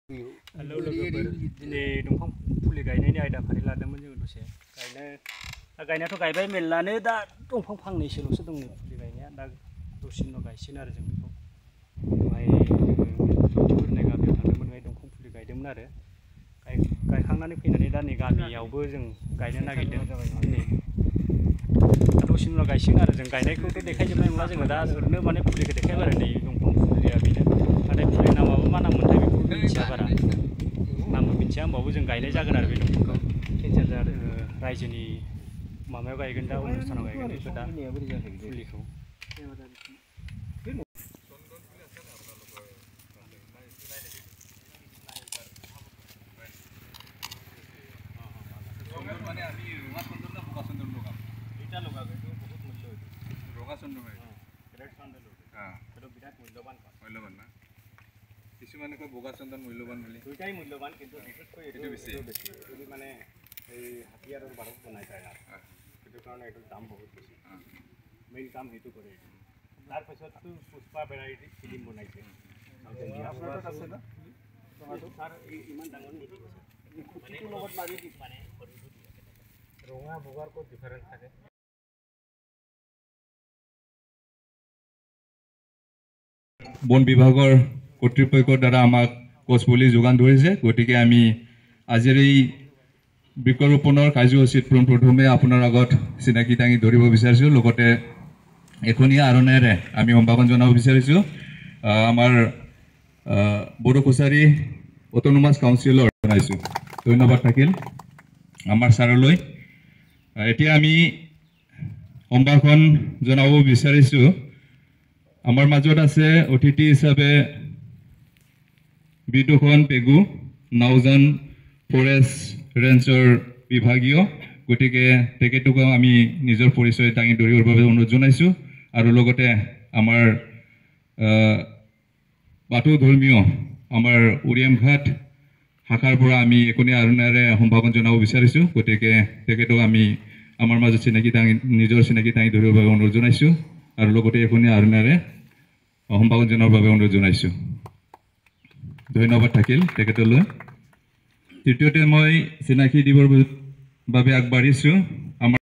hello लोगोफोर दिनै दंफां फुलि गायनायनि आयदा फारि लादोंमोन जोङो दसे गायनायाथ' गायबाय मेल्लानो दा दंफां फांनैसोल'सो दङ फुलि गायनाया दा दसेनि उनाव गायसिगोन आरो जों बेखौ बेवहाय फोरनाय गामियाव थांदोंमोन बेहाय दंफां फुलि गायदोंमोन आरो गायखांनानै फैनानै दा नै गामियावबो जों गायनो नागिरदों दिनै दसेनि उनाव गायसिगोन आरो जों गायनायखौथ' देखायजोबनाय नङा जोङो दा ओरैनो माने फुलिखौ देखायबाय आरो नै दंफां फुलिया बेनो नाथाय फुलि नामाबो मा नाम मोनथाय बेखौ मिथिया बारा नामबो मिथिया होमबाबो जों गायनाय जागोन आरो बे दंफांखौ केन्सार रायजोनि माबायाव गायगोन दा अनुष्ठानाव गायगोन बेखौ दा फुलिखौ মানে আমি ৰঙা চন্দন না বগা চন্দন লগাম এটা লগাব এইটো বহুত মূল্য ৰঙা চন্দন হয় ৰেড চন্দন এইটো বিৰাট মূল্যৱান না কিছুমানে কয় বগা চন্দন মূল্যৱান বুলি দুইটাই মূল্যৱান কিন্তু বিশেষকৈ এইটো বেছি এইটো মানে এই হাতিয়াৰ আৰু বাৰত বনাই যায় না সেইটো কাৰণে এইটোৰ দাম বহুত বেছি মেইন কাম সেইটো কৰে তাৰপিছততো পুষ্পা ভেৰাইটি ফিল্ম বনাইছে আছে না ছাৰ ইমান ডাঙৰ নিদি খুঁটিটোৰ লগত মাৰি দি মানে ৰঙা বগাৰ ক'ত ডিফাৰেঞ্চ থাকে বন বিভাগৰ কৰ্তৃপক্ষৰ দ্বাৰা আমাক গছপুলি যোগান ধৰিছে গতিকে আমি আজিৰ এই বৃক্ষৰোপণৰ কাৰ্যসূচীত প্ৰথমে আপোনাৰ আগত চিনাকি দাঙি ধৰিব বিচাৰিছোঁ লগতে এখনীয়া আৰণেৰে আমি সম্ভাষণ জনাব বিচাৰিছোঁ আমাৰ বড়ো কছাৰী অট'নমাছ কাউন্সিলৰ জনাইছোঁ ধন্যবাদ থাকিল আমাৰ ছাৰলৈ এতিয়া আমি সম্ভাষণ জনাব বিচাৰিছোঁ আমাৰ মাজত আছে অতিথি হিচাপে বিদুষণ পেগু নাওজান ফৰেষ্ট ৰেঞ্জৰ বিভাগীয় গতিকে তেখেতকো আমি নিজৰ পৰিচয় দাঙি ধৰিবৰ বাবে অনুৰোধ জনাইছোঁ আৰু লগতে আমাৰ বাথৌ ধৰ্মীয় আমাৰ উৰিয়ামঘাট শাখাৰ পৰা আমি এখনীয়া আৰণেৰে সম্ভাষণ জনাব বিচাৰিছোঁ গতিকে তেখেতক আমি আমাৰ মাজত নিজৰ চিনাকি দাঙি ধৰিবৰ বাবে অনুৰোধ জনাইছোঁ আৰু লগতে এখনীয়া আৰণেৰে সম্ভাষণ জনাবৰ বাবে অনুৰোধ জনাইছোঁ ধন্যবাদ থাকিল তেখেতলৈ তৃতীয়তে মই চিনাকি দিবৰ বাবে আগবাঢ়িছোঁ আমাৰ